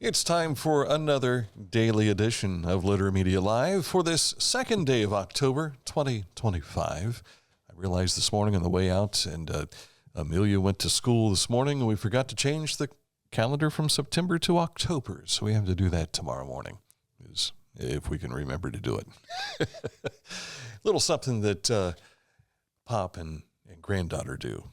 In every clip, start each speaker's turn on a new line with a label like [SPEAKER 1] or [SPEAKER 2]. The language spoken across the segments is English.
[SPEAKER 1] It's time for another daily edition of Liter Media Live for this second day of October 2025. I realized this morning on the way out, and Amelia went to school this morning, and we forgot to change the calendar from September to October, so we have to do that tomorrow morning, if we can remember to do it. Little something that Pop and granddaughter do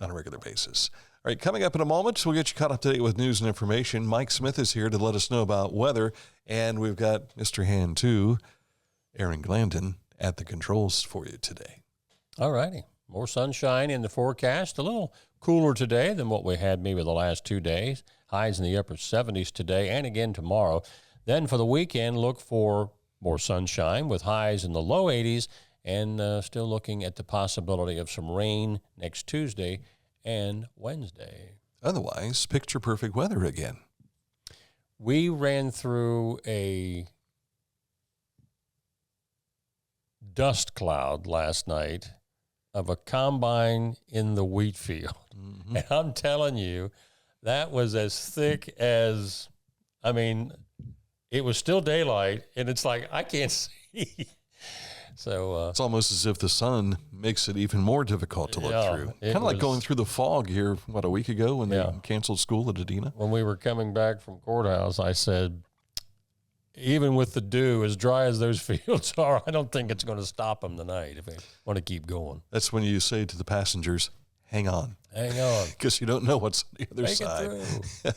[SPEAKER 1] on a regular basis. All right, coming up in a moment, we'll get you caught up to date with news and information. Mike Smith is here to let us know about weather, and we've got Mr. Hand 2, Aaron Glandon, at the controls for you today.
[SPEAKER 2] All righty. More sunshine in the forecast. A little cooler today than what we had maybe the last 2 days. Highs in the upper 70s today and again tomorrow. Then for the weekend, look for more sunshine with highs in the low 80s and still looking at the possibility of some rain next Tuesday and Wednesday.
[SPEAKER 1] Otherwise, picture perfect weather again.
[SPEAKER 2] We ran through a dust cloud last night of a combine in the wheat field. Mm-hmm. And I'm telling you, that was as thick as, it was still daylight, and it's like, I can't see. So
[SPEAKER 1] it's almost as if the sun makes it even more difficult to look through. Kind of like going through the fog here, a week ago when they canceled school at Adina?
[SPEAKER 2] When we were coming back from courthouse, I said, even with the dew, as dry as those fields are, I don't think it's going to stop them tonight if they want to keep going.
[SPEAKER 1] That's when you say to the passengers, hang on.
[SPEAKER 2] Hang on.
[SPEAKER 1] Because you don't know what's on the other side.
[SPEAKER 2] Make it through.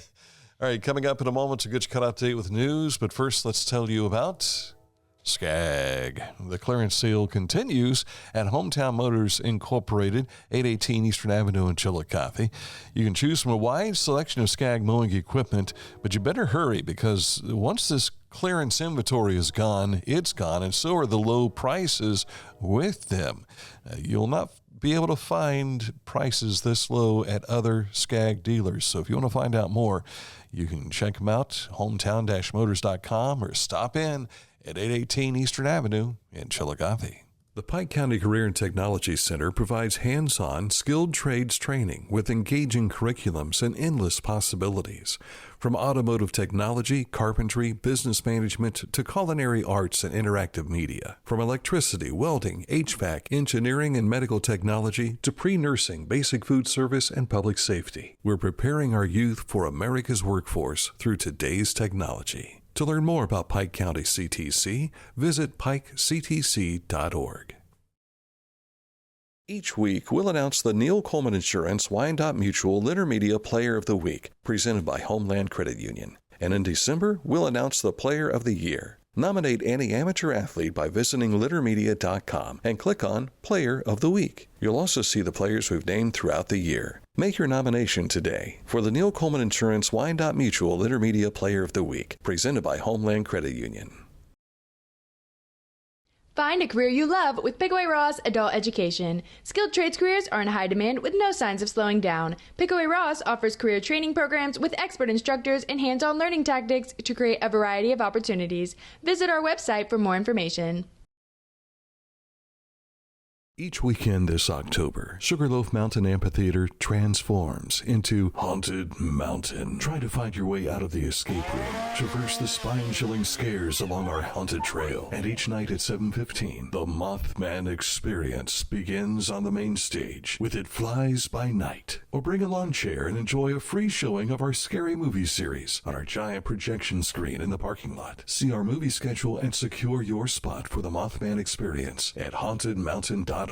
[SPEAKER 1] All right, coming up in a moment to get you caught up to date with news, but first let's tell you about Skag. The clearance sale continues at Hometown Motors Incorporated, 818 Eastern Avenue in Chillicothe. You can choose from a wide selection of Skag mowing equipment, but you better hurry because once this clearance inventory is gone, it's gone, and so are the low prices with them. You'll not be able to find prices this low at other Skag dealers. So if you want to find out more, you can check them out, hometown-motors.com, or stop in at 818 Eastern Avenue in Chillicothe. The Pike County Career and Technology Center provides hands-on, skilled trades training with engaging curriculums and endless possibilities. From automotive technology, carpentry, business management, to culinary arts and interactive media. From electricity, welding, HVAC, engineering, and medical technology to pre-nursing, basic food service, and public safety. We're preparing our youth for America's workforce through today's technology. To learn more about Pike County CTC, visit pikectc.org. Each week, we'll announce the Neil Coleman Insurance Wyandotte Mutual Intermedia Player of the Week, presented by Homeland Credit Union. And in December, we'll announce the Player of the Year. Nominate any amateur athlete by visiting littermedia.com and click on Player of the Week. You'll also see the players we've named throughout the year. Make your nomination today for the Neil Coleman Insurance Wyandotte Mutual Intermedia Player of the Week, presented by Homeland Credit Union.
[SPEAKER 3] Find a career you love with Pickaway Ross Adult Education. Skilled trades careers are in high demand with no signs of slowing down. Pickaway Ross offers career training programs with expert instructors and hands-on learning tactics to create a variety of opportunities. Visit our website for more information.
[SPEAKER 1] Each weekend this October, Sugarloaf Mountain Amphitheater transforms into Haunted Mountain. Try to find your way out of the escape room. Traverse the spine-chilling scares along our haunted trail. And each night at 7:15, the Mothman Experience begins on the main stage with It Flies by Night. Or bring a lawn chair and enjoy a free showing of our scary movie series on our giant projection screen in the parking lot. See our movie schedule and secure your spot for the Mothman Experience at hauntedmountain.org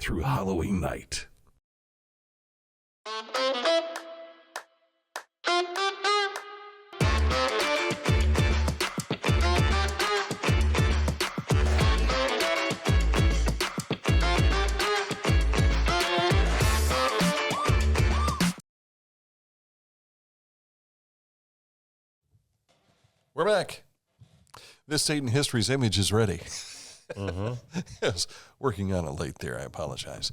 [SPEAKER 1] through Halloween night. We're back. This Dayton History's image is ready. I was working on it late there. I apologize.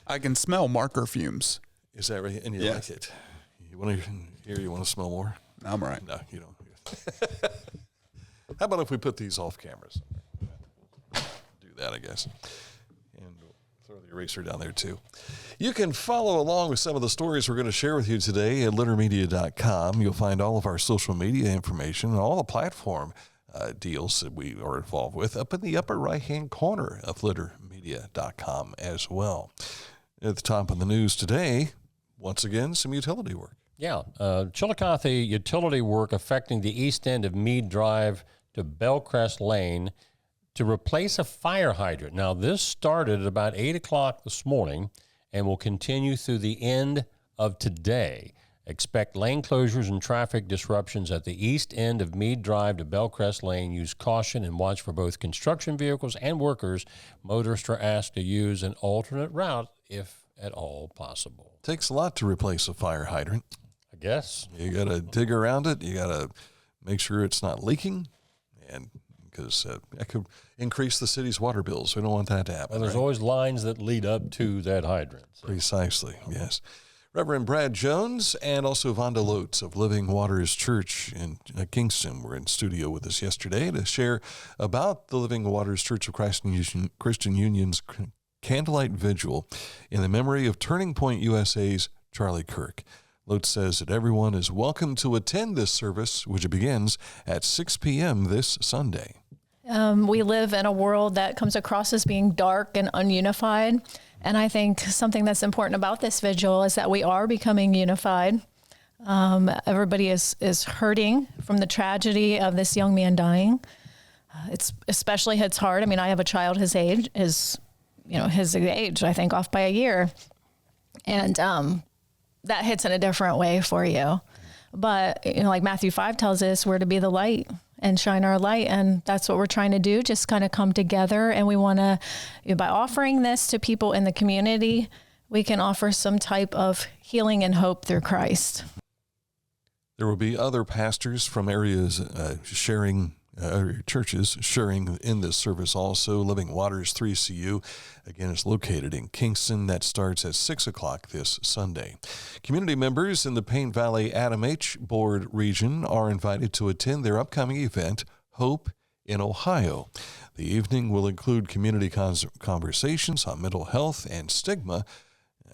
[SPEAKER 4] I can smell marker fumes.
[SPEAKER 1] Is that right? And you like it? You want to hear? You want to smell more?
[SPEAKER 4] I'm all right.
[SPEAKER 1] No, you don't. How about if we put these off cameras? Do that, I guess. And throw the eraser down there, too. You can follow along with some of the stories we're going to share with you today at littermedia.com. You'll find all of our social media information and all the platform deals that we are involved with up in the upper right-hand corner of littermedia.com as well. At the top of the news today, once again, some utility work.
[SPEAKER 2] Yeah, Chillicothe Utility work affecting the east end of Mead Drive to Bellcrest Lane to replace a fire hydrant. Now, this started at about 8 o'clock this morning and will continue through the end of today. Expect lane closures and traffic disruptions at the east end of Mead Drive to Bellcrest Lane. Use caution and watch for both construction vehicles and workers. Motorists are asked to use an alternate route if at all possible.
[SPEAKER 1] Takes a lot to replace a fire hydrant.
[SPEAKER 2] I guess.
[SPEAKER 1] You got to dig around it. You got to make sure it's not leaking, and because that could increase the city's water bills. We don't want that to happen.
[SPEAKER 2] Well, there's always lines that lead up to that hydrant. So.
[SPEAKER 1] Precisely, yes. Reverend Brad Jones and also Vonda Lotes of Living Waters Church in Kingston were in studio with us yesterday to share about the Living Waters Church of Christian Union's Candlelight Vigil in the memory of Turning Point USA's Charlie Kirk. Lotes says that everyone is welcome to attend this service, which begins at 6 p.m. this Sunday.
[SPEAKER 5] We live in a world that comes across as being dark and ununified. And I think something that's important about this vigil is that we are becoming unified. Everybody is hurting from the tragedy of this young man dying. It's especially hits hard. I mean, I have a child his age, I think, off by a year. And that hits in a different way for you. But, like Matthew 5 tells us, we're to be the light and shine our light. And that's what we're trying to do, just kind of come together. And we want to, by offering this to people in the community, we can offer some type of healing and hope through Christ.
[SPEAKER 1] There will be other pastors from areas churches sharing in this service also. Living Waters 3CU, again, is located in Kingston. That starts at 6 o'clock this Sunday. Community members in the Paine Valley ADAMH Board region are invited to attend their upcoming event, Hope in Ohio. The evening will include community conversations on mental health and stigma,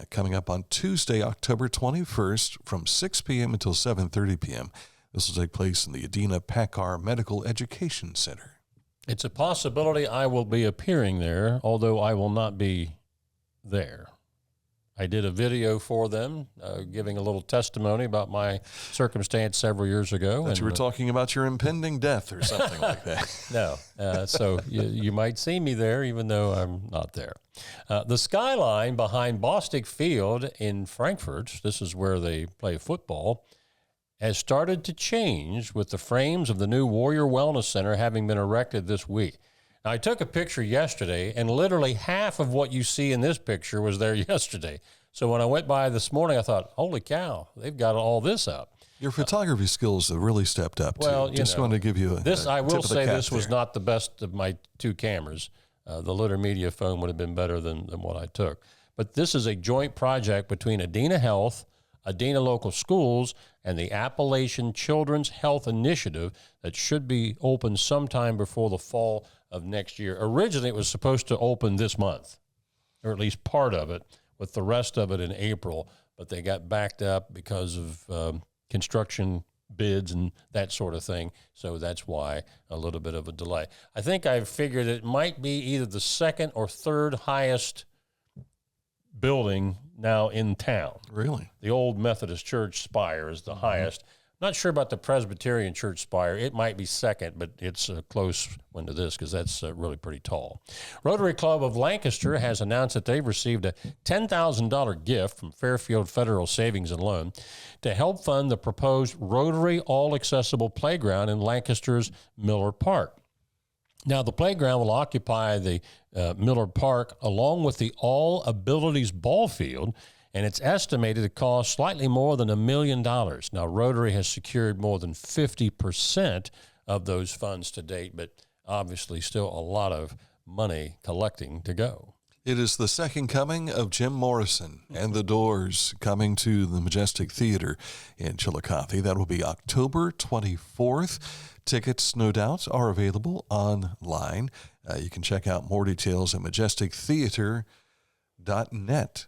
[SPEAKER 1] coming up on Tuesday, October 21st from 6 p.m. until 7:30 p.m. This will take place in the Adina Packard Medical Education Center.
[SPEAKER 2] It's a possibility I will be appearing there, although I will not be there. I did a video for them, giving a little testimony about my circumstance several years ago.
[SPEAKER 1] That you were talking about your impending death or something like that.
[SPEAKER 2] No. So you might see me there, even though I'm not there. The skyline behind Bostic Field in Frankfurt, this is where they play football, has started to change with the frames of the new Warrior Wellness Center having been erected this week. Now, I took a picture yesterday, and literally half of what you see in this picture was there yesterday. So when I went by this morning, I thought, holy cow, they've got all this up.
[SPEAKER 1] Your photography skills have really stepped up, too.
[SPEAKER 2] Well,
[SPEAKER 1] Just want to give you
[SPEAKER 2] I will say this
[SPEAKER 1] there.
[SPEAKER 2] was not the best of my two cameras. The Litter Media phone would have been better than what I took. But this is a joint project between Adina Health, Adina Local Schools, and the Appalachian Children's Health Initiative that should be open sometime before the fall of next year. Originally, it was supposed to open this month, or at least part of it, with the rest of it in April, but they got backed up because of construction bids and that sort of thing, so that's why a little bit of a delay. I think I've figured it might be either the second or third highest building now in town.
[SPEAKER 1] Really?
[SPEAKER 2] The old Methodist Church spire is the highest. Not sure about the Presbyterian Church spire. It might be second, but it's a close one to this because that's really pretty tall. Rotary Club of Lancaster has announced that they've received a $10,000 gift from Fairfield Federal Savings and Loan to help fund the proposed Rotary All-Accessible Playground in Lancaster's Miller Park. Now, the playground will occupy the Miller Park along with the All Abilities Ball Field, and it's estimated to cost slightly more than $1 million. Now, Rotary has secured more than 50% of those funds to date, but obviously still a lot of money collecting to go.
[SPEAKER 1] It is the second coming of Jim Morrison and the Doors coming to the Majestic Theater in Chillicothe. That will be October 24th. Tickets, no doubt, are available online. You can check out more details at majestictheater.com. scoreboard.net.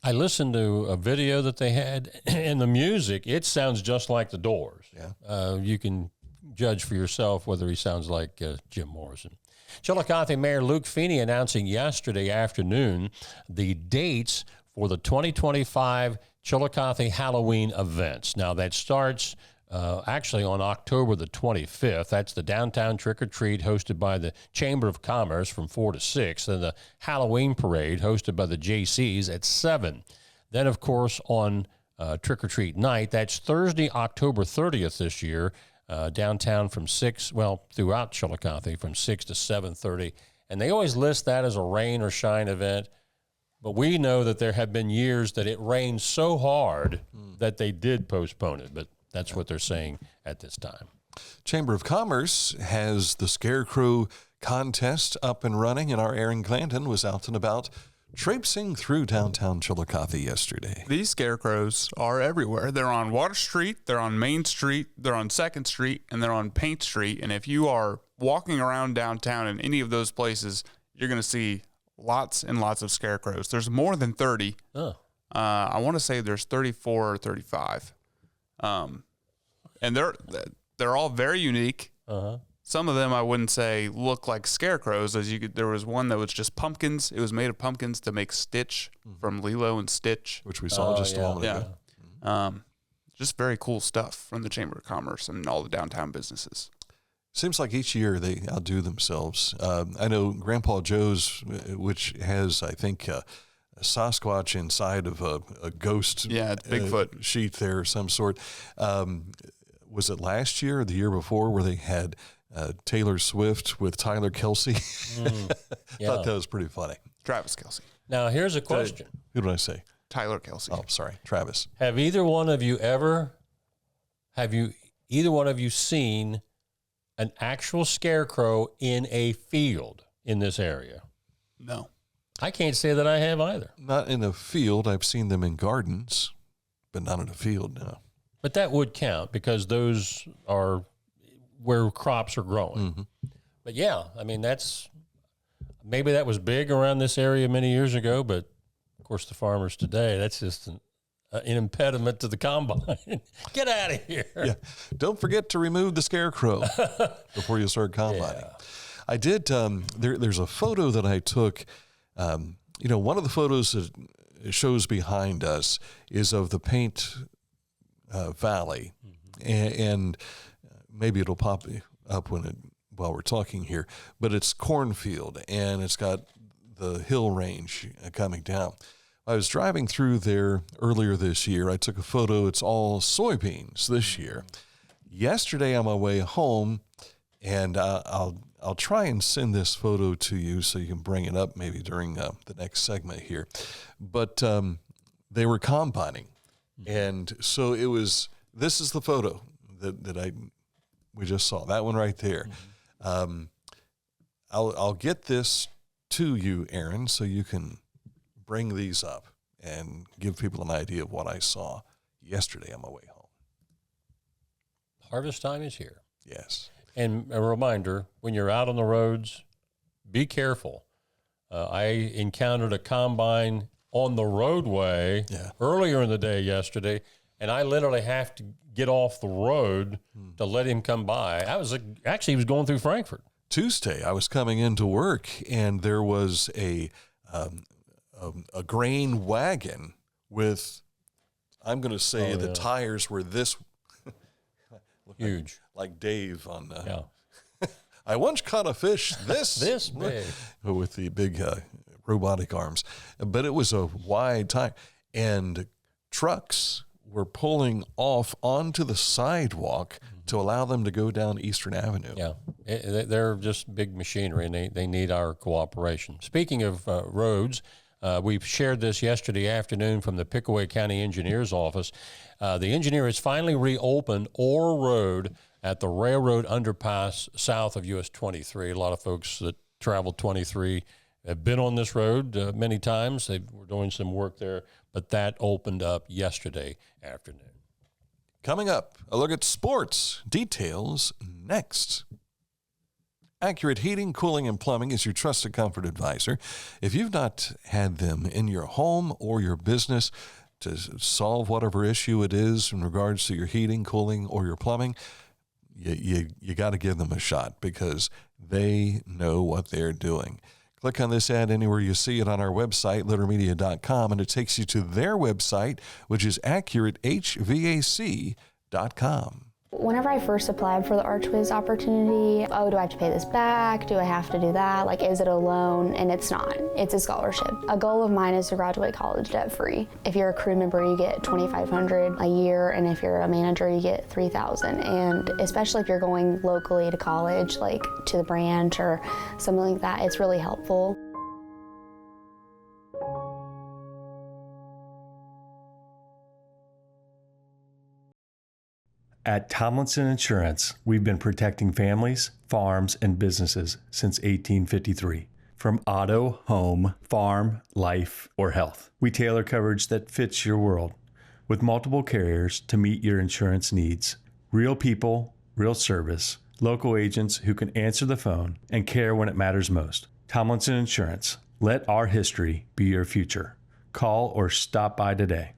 [SPEAKER 2] I listened to a video that they had, and the music, it sounds just like the Doors.
[SPEAKER 1] Yeah.
[SPEAKER 2] You can judge for yourself whether he sounds like Jim Morrison. Chillicothe Mayor Luke Feeney announcing yesterday afternoon the dates for the 2025 Chillicothe Halloween events. Now, that starts actually on October the 25th. That's the downtown trick-or-treat hosted by the Chamber of Commerce from 4 to 6. Then the Halloween parade hosted by the JCs at 7. Then, of course, on trick-or-treat night, that's Thursday, October 30th this year, downtown from 6, well, throughout Chillicothe from 6 to 7:30. And they always list that as a rain or shine event. But we know that there have been years that it rained so hard that they did postpone it. But that's what they're saying at this time.
[SPEAKER 1] Chamber of Commerce has the Scarecrow contest up and running, and our Aaron Clanton was out and about traipsing through downtown Chillicothe yesterday.
[SPEAKER 4] These scarecrows are everywhere. They're on Water Street, they're on Main Street, they're on 2nd Street, and they're on Paint Street. And if you are walking around downtown in any of those places, you're going to see lots and lots of scarecrows. There's more than 30.
[SPEAKER 2] Oh.
[SPEAKER 4] I want to say there's 34 or 35. And they're all very unique.
[SPEAKER 2] Uh-huh.
[SPEAKER 4] Some of them I wouldn't say look like scarecrows. There was one that was just pumpkins. It was made of pumpkins to make Stitch from Lilo and Stitch,
[SPEAKER 1] Which we saw just a moment ago.
[SPEAKER 4] Just very cool stuff from the Chamber of Commerce and all the downtown businesses.
[SPEAKER 1] Seems like each year they outdo themselves. I know Grandpa Joe's, which has, I think, a Sasquatch inside of a ghost
[SPEAKER 4] it's Bigfoot
[SPEAKER 1] sheath there of some sort. Was it last year or the year before where they had Taylor Swift with Tyler Kelsey? Thought that was pretty funny.
[SPEAKER 4] Travis Kelsey.
[SPEAKER 2] Now, here's a question.
[SPEAKER 1] Who did I say?
[SPEAKER 4] Tyler Kelsey.
[SPEAKER 1] Oh, sorry, Travis.
[SPEAKER 2] Have either one of you seen an actual scarecrow in a field in this area?
[SPEAKER 4] No.
[SPEAKER 2] I can't say that I have either.
[SPEAKER 1] Not in a field. I've seen them in gardens, but not in a field, no.
[SPEAKER 2] But that would count because those are where crops are growing.
[SPEAKER 1] Mm-hmm.
[SPEAKER 2] But yeah, I mean, maybe that was big around this area many years ago, but of course the farmers today, that's just an impediment to the combine. Get out of here.
[SPEAKER 1] Yeah. Don't forget to remove the scarecrow before you start combining.
[SPEAKER 2] Yeah.
[SPEAKER 1] I did, there's a photo that I took. One of the photos that shows behind us is of the Paint Valley, and maybe it'll pop up while we're talking here, but it's cornfield, and it's got the hill range coming down. I was driving through there earlier this year. I took a photo. It's all soybeans this year. Yesterday on my way home, and I'll try and send this photo to you so you can bring it up maybe during the next segment here. But they were combining. And so this is the photo that we just saw, that one right there. I'll get this to you, Aaron, so you can bring these up and give people an idea of what I saw yesterday on my way home.
[SPEAKER 2] Harvest time is here.
[SPEAKER 1] Yes.
[SPEAKER 2] And a reminder, when you're out on the roads, be careful. I encountered a combine on the roadway earlier in the day yesterday, and I literally have to get off the road to let him come by. He was going through Frankfort.
[SPEAKER 1] Tuesday, I was coming into work, and there was a grain wagon with, I'm going to say the tires were this
[SPEAKER 2] huge,
[SPEAKER 1] like Dave on. I once caught a fish this
[SPEAKER 2] big
[SPEAKER 1] with the big robotic arms, but it was a wide tire, and trucks were pulling off onto the sidewalk to allow them to go down Eastern Avenue.
[SPEAKER 2] Yeah, they're just big machinery, and they need our cooperation. Speaking of roads, we've shared this yesterday afternoon from the Pickaway County Engineer's Office. The engineer has finally reopened Orr Road at the railroad underpass south of US 23. A lot of folks that travel 23 have been on this road many times. They were doing some work there, but that opened up yesterday afternoon.
[SPEAKER 1] Coming up, a look at sports. Details next. Accurate Heating, Cooling, and Plumbing is your trusted comfort advisor. If you've not had them in your home or your business to solve whatever issue it is in regards to your heating, cooling, or your plumbing, you got to give them a shot because they know what they're doing. Click on this ad anywhere you see it on our website, littermedia.com, and it takes you to their website, which is accuratehvac.com.
[SPEAKER 6] Whenever I first applied for the ArchWiz opportunity, do I have to pay this back? Do I have to do that? Like, is it a loan? And it's not. It's a scholarship. A goal of mine is to graduate college debt-free. If you're a crew member, you get $2,500 a year, and if you're a manager, you get $3,000. And especially if you're going locally to college, like to the branch or something like that, it's really helpful.
[SPEAKER 7] At Tomlinson Insurance, we've been protecting families, farms, and businesses since 1853. From auto, home, farm, life, or health, we tailor coverage that fits your world with multiple carriers to meet your insurance needs. Real people, real service, local agents who can answer the phone and care when it matters most. Tomlinson Insurance. Let our history be your future. Call or stop by today.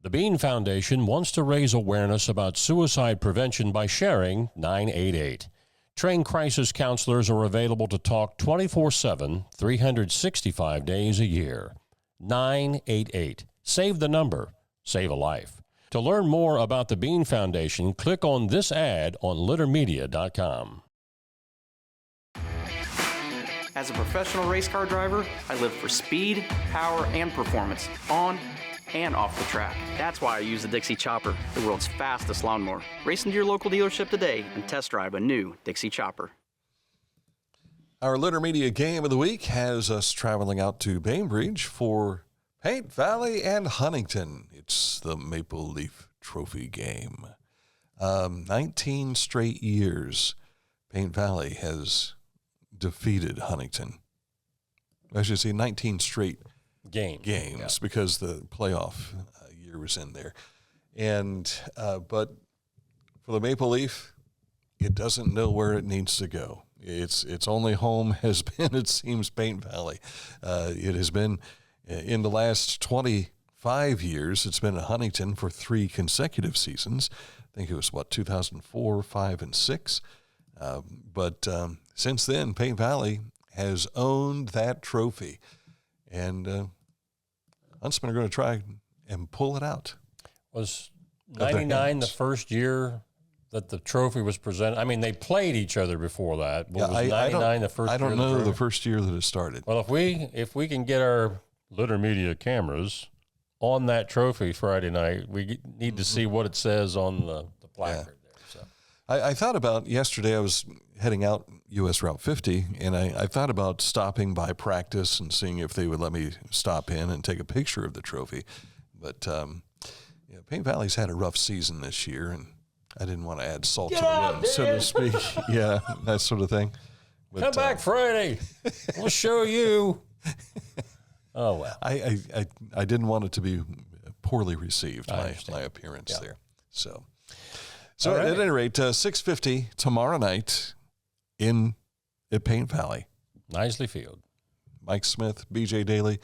[SPEAKER 2] The Bean Foundation wants to raise awareness about suicide prevention by sharing 988. Trained crisis counselors are available to talk 24/7, 365 days a year. 988. Save the number. Save a life. To learn more about the Bean Foundation, click on this ad on littermedia.com.
[SPEAKER 8] As a professional race car driver, I live for speed, power, and performance on and off the track. That's why I use the Dixie Chopper, the world's fastest lawnmower. Race into your local dealership today and test drive a new Dixie Chopper.
[SPEAKER 1] Our Litter Media Game of the Week has us traveling out to Bainbridge for Paint Valley and Huntington. It's the Maple Leaf Trophy game. 19 straight years, Paint Valley has defeated Huntington. I should say 19 straight games because the playoff year was in there. And but for the Maple Leaf, it doesn't know where it needs to go. Its only home has been, it seems, Paint Valley. It has been in the last 25 years. It's been at Huntington for 3 consecutive seasons. I think it was 2004, 5, and 6. But since then, Paint Valley has owned that trophy. And Huntsmen are going to try and pull it out.
[SPEAKER 2] Was 99 the first year that the trophy was presented? I mean, they played each other before that. But was 99 the first year?
[SPEAKER 1] I don't know the first year that it started.
[SPEAKER 2] Well, if we can get our Litter Media cameras on that trophy Friday night, we need to see what it says on the placard there. So
[SPEAKER 1] I thought about yesterday, I was heading out U.S. Route 50, and I thought about stopping by practice and seeing if they would let me stop in and take a picture of the trophy. But Paint Valley's had a rough season this year, and I didn't want to add salt to the wound, so to speak. Yeah, that sort of thing. But,
[SPEAKER 2] come back Friday. We'll show you. Oh, well.
[SPEAKER 1] I didn't want it to be poorly received, my appearance there. So right. At any rate, 6:50 tomorrow night at Paint Valley.
[SPEAKER 2] Nicely field.
[SPEAKER 1] Mike Smith, BJ Daly.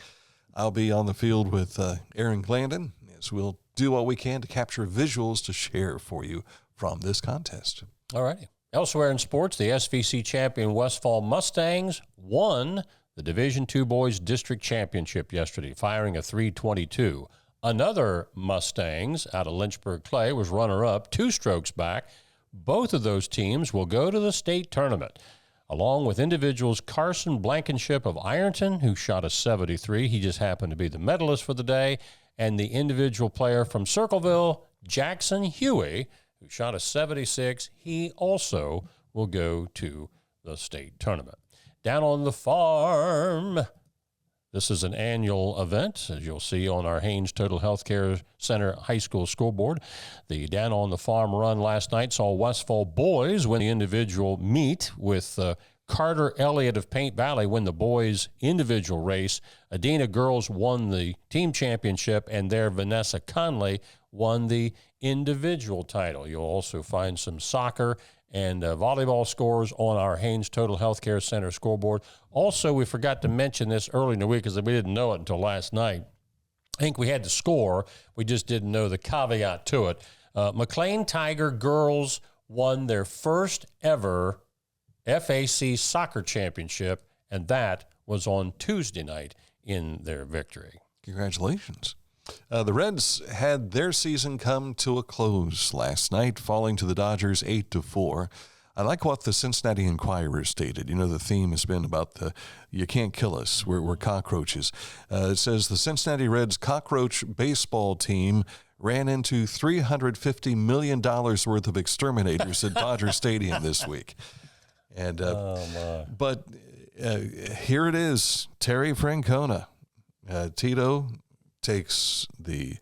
[SPEAKER 1] I'll be on the field with Aaron Glandon as we'll do what we can to capture visuals to share for you from this contest.
[SPEAKER 2] All righty. Elsewhere in sports, the SVC champion Westfall Mustangs won the Division II Boys District Championship yesterday, firing a .322. Another Mustangs out of Lynchburg Clay was runner-up, 2 strokes back. Both of those teams will go to the state tournament, along with individuals Carson Blankenship of Ironton, who shot a .73. He just happened to be the medalist for the day. And the individual player from Circleville, Jackson Huey, who shot a .76. He also will go to the state tournament. Down on the farm, This is an annual event, as you'll see on our Haynes Total Healthcare Center High School scoreboard. The Down on the Farm run last night saw Westfall boys win the individual meet, with Carter Elliott of Paint Valley win the boys' individual race. Adena girls won the team championship, and their Vanessa Conley won the individual title. You'll also find some soccer and volleyball scores on our Haynes Total Healthcare Center scoreboard. Also, we forgot to mention this early in the week because we didn't know it until last night. I think we had the score. We just didn't know the caveat to it. McLean Tiger girls won their first ever FAC soccer championship, and that was on Tuesday night in their victory.
[SPEAKER 1] Congratulations. The Reds had their season come to a close last night, falling to the Dodgers 8-4. I like what the Cincinnati Enquirer stated. You know, the theme has been about you can't kill us, we're cockroaches. It says the Cincinnati Reds cockroach baseball team ran into $350 million worth of exterminators at Dodger Stadium this week. And but here it is, Terry Francona. Tito takes the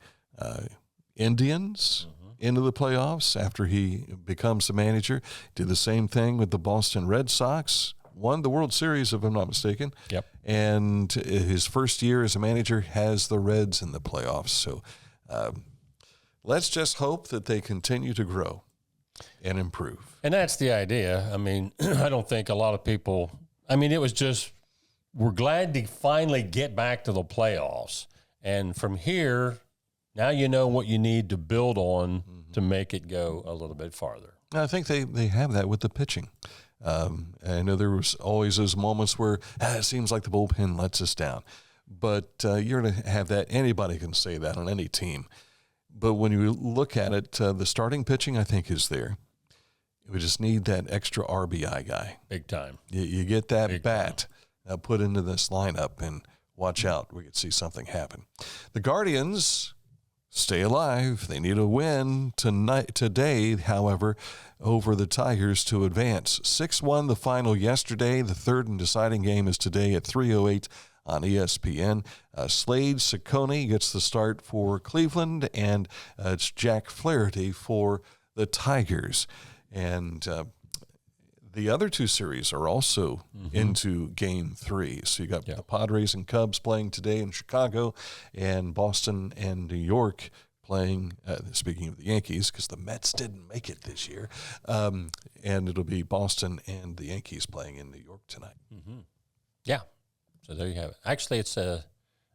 [SPEAKER 1] Indians into the playoffs after he becomes the manager. Did the same thing with the Boston Red Sox. Won the World Series, if I'm not mistaken.
[SPEAKER 2] Yep.
[SPEAKER 1] And his first year as a manager has the Reds in the playoffs. So let's just hope that they continue to grow and improve.
[SPEAKER 2] And that's the idea. I mean, I don't think a lot of people, I mean, it was just, we're glad to finally get back to the playoffs. And from here, now you know what you need to build on to make it go a little bit farther.
[SPEAKER 1] I think they have that with the pitching. I know there was always those moments where it seems like the bullpen lets us down. But you're going to have that. Anybody can say that on any team. But when you look at it, the starting pitching, I think, is there. We just need that extra RBI guy.
[SPEAKER 2] Big time.
[SPEAKER 1] You get that Big bat put into this lineup, and watch out. We could see something happen. The Guardians stay alive. They need a win today, however, over the Tigers to advance. 6-1 the final yesterday. The third and deciding game is today at 3:08 on ESPN. Slade Ciccone gets the start for Cleveland, and it's Jack Flaherty for the Tigers. And the other two series are also into Game 3. So you got the Padres and Cubs playing today in Chicago, and Boston and New York playing, speaking of the Yankees, because the Mets didn't make it this year, and it'll be Boston and the Yankees playing in New York tonight.
[SPEAKER 2] Yeah. So there you have it. Actually, it's a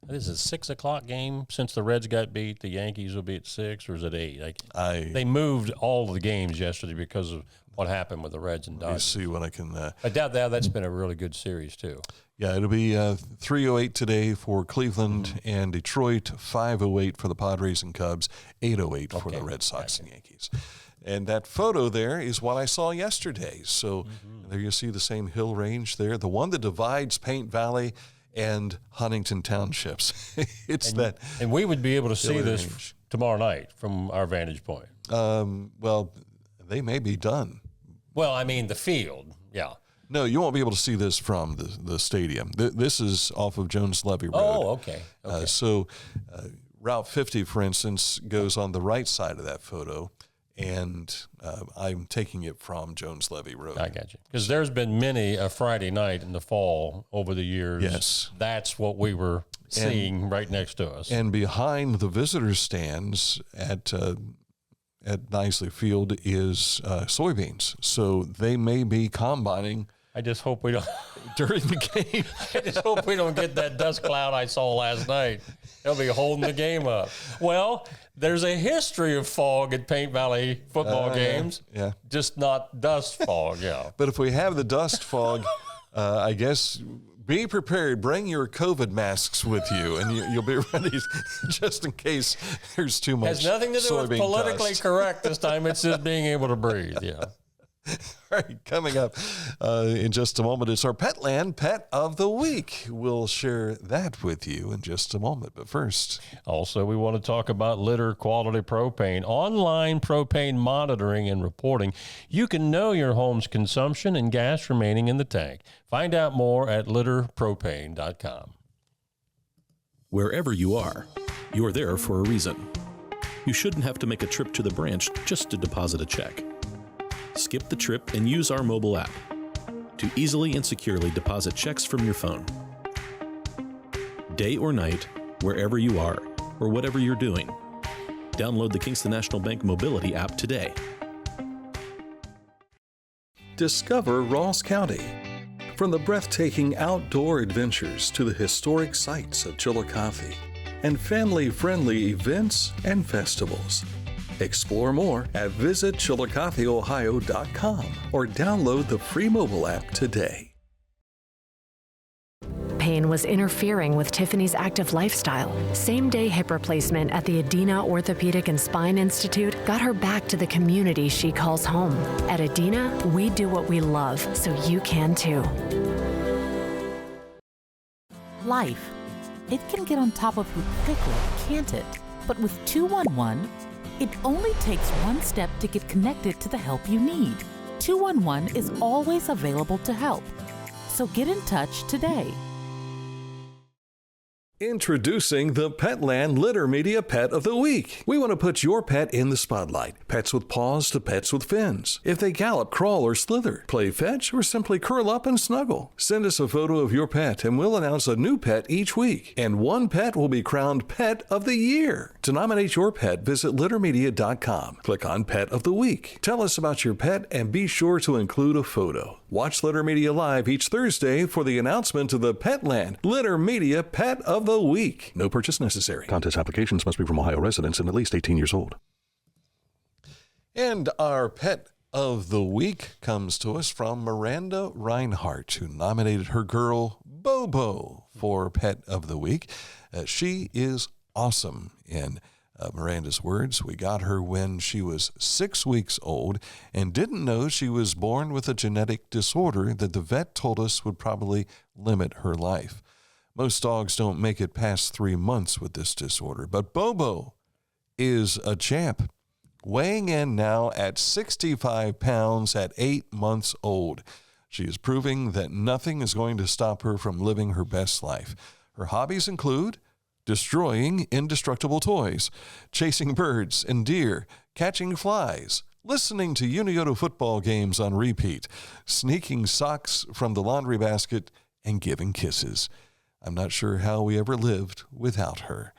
[SPEAKER 2] 6 o'clock game. Since the Reds got beat, the Yankees will be at 6, or is it 8? They moved all of the games yesterday because of what happened with the Reds and Dodgers.
[SPEAKER 1] See what I can.
[SPEAKER 2] I doubt that's been a really good series too.
[SPEAKER 1] Yeah, it'll be 3:08 today for Cleveland and Detroit, 5:08 for the Padres and Cubs, 8:08 for the Red Sox and Yankees. And that photo there is what I saw yesterday. So there you see the same hill range there, the one that divides Paint Valley and Huntington Townships.
[SPEAKER 2] And we would be able to see this tomorrow night from our vantage point.
[SPEAKER 1] Well, they may be done.
[SPEAKER 2] Well, I mean the field, yeah.
[SPEAKER 1] No, you won't be able to see this from the stadium. This is off of Jones Levee Road.
[SPEAKER 2] Oh, okay.
[SPEAKER 1] So Route 50, for instance, goes on the right side of that photo, and I'm taking it from Jones Levee Road.
[SPEAKER 2] I got you. Because there's been many a Friday night in the fall over the years.
[SPEAKER 1] Yes.
[SPEAKER 2] That's what we were seeing right next to us.
[SPEAKER 1] And behind the visitor stands at Nisley Field is soybeans. So they may be combining.
[SPEAKER 2] I just hope we don't
[SPEAKER 1] during the game.
[SPEAKER 2] I just hope we don't get that dust cloud I saw last night. They'll be holding the game up. Well, there's a history of fog at Paint Valley football games.
[SPEAKER 1] Yeah.
[SPEAKER 2] Just not dust fog, yeah.
[SPEAKER 1] But if we have the dust fog, I guess be prepared. Bring your COVID masks with you, and you'll be ready just in case there's too much.
[SPEAKER 2] Has nothing to do with politically correct this time. It's just being able to breathe, yeah.
[SPEAKER 1] All right, coming up in just a moment, it's our Petland Pet of the Week. We'll share that with you in just a moment, but first.
[SPEAKER 2] Also, we want to talk about Litter Quality Propane, online propane monitoring and reporting. You can know your home's consumption and gas remaining in the tank. Find out more at litterpropane.com.
[SPEAKER 9] Wherever you are, you're there for a reason. You shouldn't have to make a trip to the branch just to deposit a check. Skip the trip and use our mobile app to easily and securely deposit checks from your phone. Day or night, wherever you are, or whatever you're doing, download the Kingston National Bank Mobility app today.
[SPEAKER 10] Discover Ross County. From the breathtaking outdoor adventures to the historic sights of Chillicothe and family-friendly events and festivals. Explore more at visitchillicotheohio.com or download the free mobile app today.
[SPEAKER 11] Pain was interfering with Tiffany's active lifestyle. Same-day hip replacement at the Adina Orthopedic and Spine Institute got her back to the community she calls home. At Adina, we do what we love, so you can too.
[SPEAKER 12] Life. It can get on top of you quickly, can't it? But with 211, it only takes one step to get connected to the help you need. 211 is always available to help. So get in touch today.
[SPEAKER 10] Introducing the Petland Litter Media Pet of the Week. We want to put your pet in the spotlight. Pets with paws to pets with fins. If they gallop, crawl, or slither, play fetch, or simply curl up and snuggle. Send us a photo of your pet and we'll announce a new pet each week. And one pet will be crowned Pet of the Year. To nominate your pet, visit littermedia.com. Click on Pet of the Week. Tell us about your pet and be sure to include a photo. Watch Litter Media Live each Thursday for the announcement of the Petland Litter Media Pet of the Week. No purchase necessary. Contest applications must be from Ohio residents and at least 18 years old.
[SPEAKER 1] And our Pet of the Week comes to us from Miranda Reinhart, who nominated her girl Bobo for Pet of the Week. She is awesome in Miranda's words. We got her when she was 6 weeks old and didn't know she was born with a genetic disorder that the vet told us would probably limit her life. Most dogs don't make it past 3 months with this disorder, but Bobo is a champ, weighing in now at 65 pounds at 8 months old. She is proving that nothing is going to stop her from living her best life. Her hobbies include destroying indestructible toys, chasing birds and deer, catching flies, listening to Unioto football games on repeat, sneaking socks from the laundry basket, and giving kisses. I'm not sure how we ever lived without her.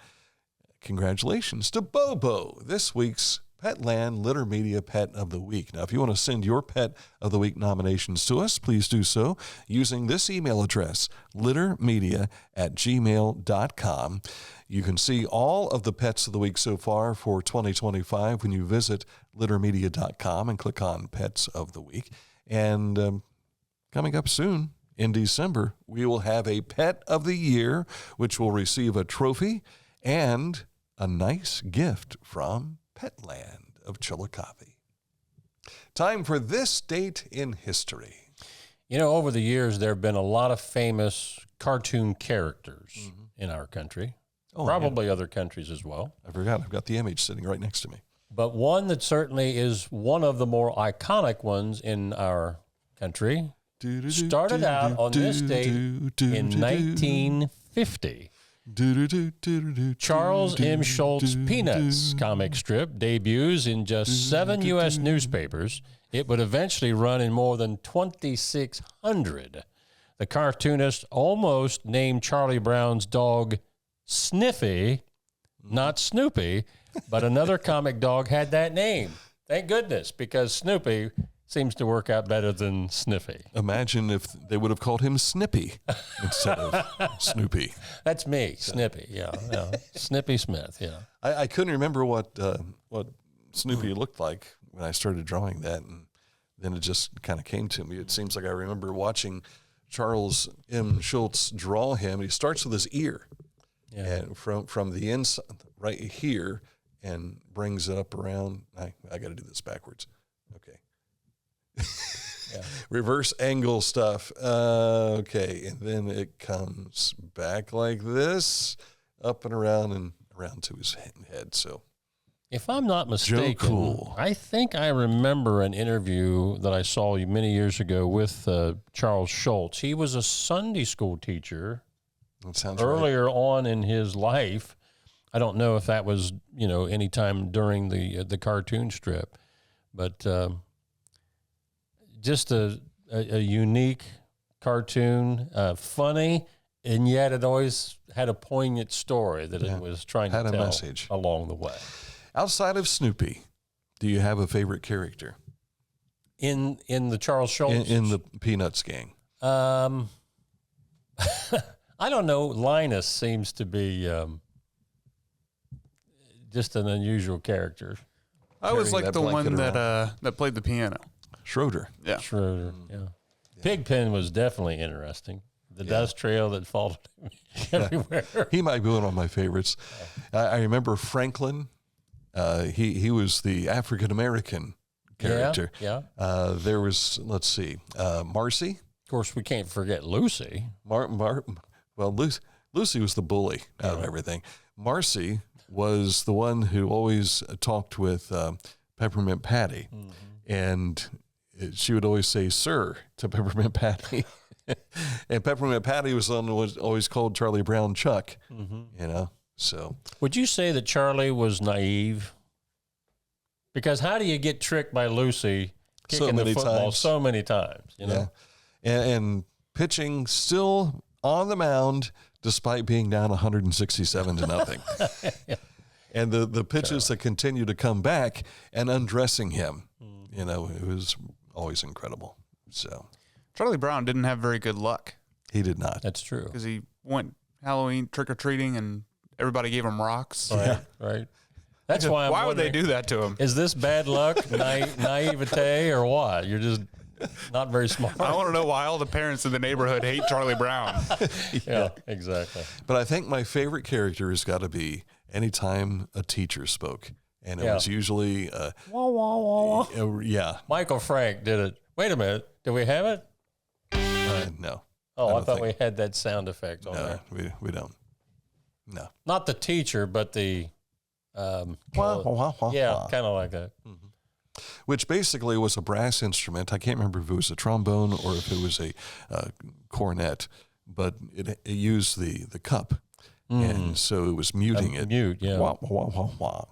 [SPEAKER 1] Congratulations to Bobo, this week's Petland Litter Media Pet of the Week. Now, if you want to send your Pet of the Week nominations to us, please do so using this email address, littermedia@gmail.com. You can see all of the Pets of the Week so far for 2025 when you visit littermedia.com and click on Pets of the Week. And coming up soon, in December, we will have a Pet of the Year, which will receive a trophy and a nice gift from Petland of Chillicothe. Time for this date in history.
[SPEAKER 2] You know, over the years, there have been a lot of famous cartoon characters in our country, probably other countries as well.
[SPEAKER 1] I forgot. I've got the image sitting right next to me.
[SPEAKER 2] But one that certainly is one of the more iconic ones in our country started out on this date in 1950. Charles M. Schultz Peanuts comic strip debuts in just 7 U.S. newspapers. It would eventually run in more than 2,600. The cartoonist almost named Charlie Brown's dog Sniffy, not Snoopy, but another comic dog had that name. Thank goodness, because Snoopy seems to work out better than Sniffy.
[SPEAKER 1] Imagine if they would have called him Snippy instead of Snoopy.
[SPEAKER 2] That's me, Snippy, yeah. Snippy Smith, yeah.
[SPEAKER 1] I couldn't remember what Snoopy looked like when I started drawing that, and then it just kind of came to me. It seems like I remember watching Charles M. Schultz draw him. He starts with his ear, and from the inside right here, and brings it up around. I got to do this backwards. Okay. Reverse angle stuff. Okay, and then it comes back like this, up and around to his head. So,
[SPEAKER 2] if I'm not mistaken,
[SPEAKER 1] cool.
[SPEAKER 2] I think I remember an interview that I saw many years ago with Charles Schultz. He was a Sunday school teacher
[SPEAKER 1] That sounds right.
[SPEAKER 2] earlier on in his life. I don't know if that was, any time during the cartoon strip, but just a unique cartoon, funny, and yet it always had a poignant story that it was trying to tell
[SPEAKER 1] a message
[SPEAKER 2] along the way.
[SPEAKER 1] Outside of Snoopy, do you have a favorite character
[SPEAKER 2] In the Charles Schulz?
[SPEAKER 1] in the Peanuts gang?
[SPEAKER 2] I don't know. Linus seems to be just an unusual character.
[SPEAKER 4] I always like the one
[SPEAKER 1] around.
[SPEAKER 4] that played the piano.
[SPEAKER 1] Schroeder.
[SPEAKER 4] Yeah.
[SPEAKER 2] Schroeder, yeah. Pigpen was definitely interesting. The dust trail that followed him everywhere.
[SPEAKER 1] He might be one of my favorites. I remember Franklin. He was the African-American character.
[SPEAKER 2] Yeah.
[SPEAKER 1] There was, let's see, Marcy.
[SPEAKER 2] Of course, we can't forget Lucy.
[SPEAKER 1] Lucy was the bully out of everything. Marcy was the one who always talked with Peppermint Patty. Mm-hmm. And she would always say, "Sir," to Peppermint Patty. And Peppermint Patty was always called Charlie Brown Chuck, so.
[SPEAKER 2] Would you say that Charlie was naive? Because how do you get tricked by Lucy kicking the football so many times,
[SPEAKER 1] Yeah. And pitching still on the mound despite being down 167 to nothing. And the pitches that continue to come back and undressing him, it was always incredible. So
[SPEAKER 4] Charlie Brown didn't have very good luck.
[SPEAKER 1] He did not.
[SPEAKER 2] That's true.
[SPEAKER 4] Because he went Halloween trick-or-treating and everybody gave him rocks.
[SPEAKER 2] Right. That's why
[SPEAKER 4] why would they do that to him?
[SPEAKER 2] Is this bad luck, naivete, or what? You're just not very smart.
[SPEAKER 4] I want to know why all the parents in the neighborhood hate Charlie Brown.
[SPEAKER 2] Yeah, exactly.
[SPEAKER 1] But I think my favorite character has got to be anytime a teacher spoke. And it was usually...
[SPEAKER 2] wah, wah, wah, wah.
[SPEAKER 1] Yeah.
[SPEAKER 2] Michael Frank did it. Wait a minute. Do we have it?
[SPEAKER 1] No.
[SPEAKER 2] Oh, I thought we had that sound effect on there.
[SPEAKER 1] No, we don't. No.
[SPEAKER 2] Not the teacher, but the...
[SPEAKER 1] wah, wah, wah, wah,
[SPEAKER 2] yeah, kind of like that.
[SPEAKER 1] Mm-hmm. Which basically was a brass instrument. I can't remember if it was a trombone or if it was a cornet, but it used the cup. And so it was muting it.
[SPEAKER 2] Mute, yeah.
[SPEAKER 1] Wah, wah, wah, wah.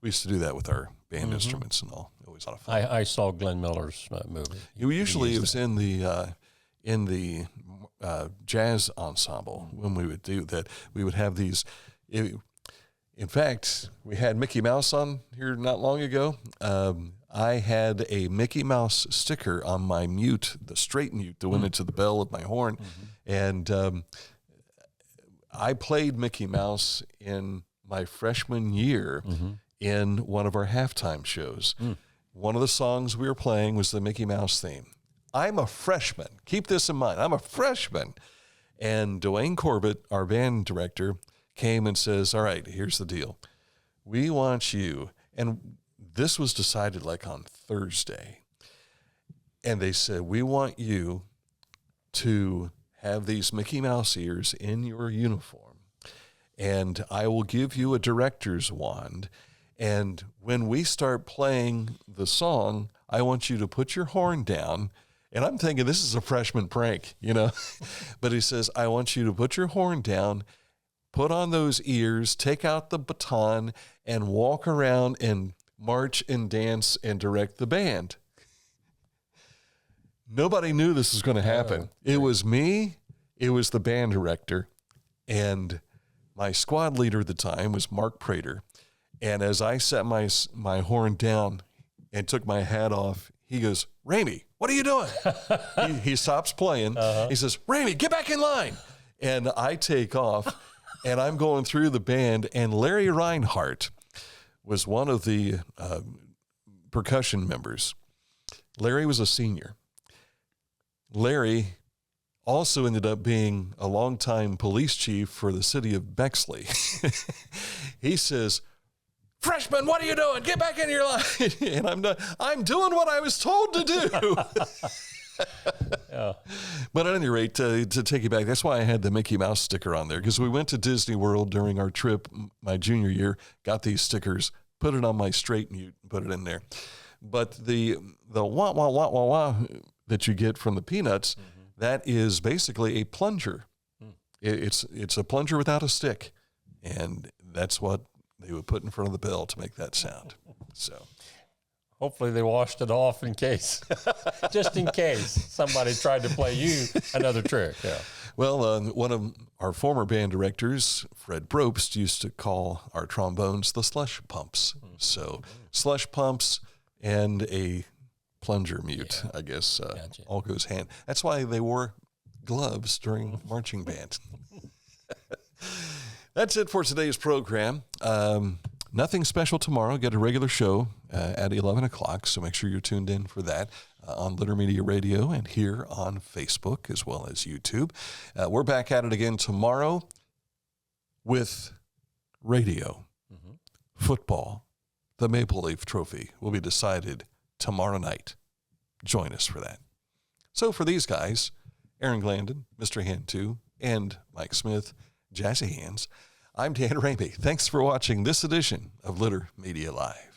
[SPEAKER 1] We used to do that with our band instruments and all. It was a lot of fun.
[SPEAKER 2] I saw Glenn Miller's movie.
[SPEAKER 1] It was in the jazz ensemble when we would do that. We would have these. In fact, we had Mickey Mouse on here not long ago. I had a Mickey Mouse sticker on my mute, the straight mute that went into the bell of my horn. And I played Mickey Mouse in my freshman year in one of our halftime shows. One of the songs we were playing was the Mickey Mouse theme. I'm a freshman. Keep this in mind. I'm a freshman. And Dwayne Corbett, our band director, came and says, "All right, here's the deal. We want you," and this was decided like on Thursday, and they said, "We want you to have these Mickey Mouse ears in your uniform, and I will give you a director's wand, and when we start playing the song, I want you to put your horn down." And I'm thinking, this is a freshman prank, But he says, "I want you to put your horn down, put on those ears, take out the baton, and walk around and march and dance and direct the band." Nobody knew this was going to happen. It was me, it was the band director, and my squad leader at the time was Mark Prater. And as I set my horn down and took my hat off, he goes, "Ramey, what are you doing?" he stops playing. He says, "Ramey, get back in line." And I take off. And I'm going through the band, and Larry Reinhardt was one of the percussion members. Larry was a senior. Larry also ended up being a longtime police chief for the city of Bexley. He says, "Freshman, what are you doing? Get back in your line." And I'm doing what I was told to do.
[SPEAKER 2] Yeah.
[SPEAKER 1] But at any rate, to take you back, that's why I had the Mickey Mouse sticker on there, because we went to Disney World during our trip my junior year, got these stickers, put it on my straight mute, and put it in there. But the wah, wah, wah, wah, wah that you get from the Peanuts, that is basically a plunger. It's a plunger without a stick, and that's what they would put in front of the bell to make that sound. So
[SPEAKER 2] hopefully they washed it off in case, just in case somebody tried to play you another trick. Yeah.
[SPEAKER 1] Well, one of our former band directors, Fred Probst, used to call our trombones the slush pumps. So slush pumps and a plunger mute, I guess, all goes hand. That's why they wore gloves during marching band. That's it for today's program. Nothing special tomorrow. Get a regular show at 11 o'clock, so make sure you're tuned in for that on Litter Media Radio and here on Facebook as well as YouTube. We're back at it again tomorrow with radio, football. The Maple Leaf Trophy will be decided tomorrow night. Join us for that. So for these guys, Aaron Glandon, Mr. Hand 2, and Mike Smith, Jazzy Hands, I'm Dan Ramey. Thanks for watching this edition of Litter Media Live.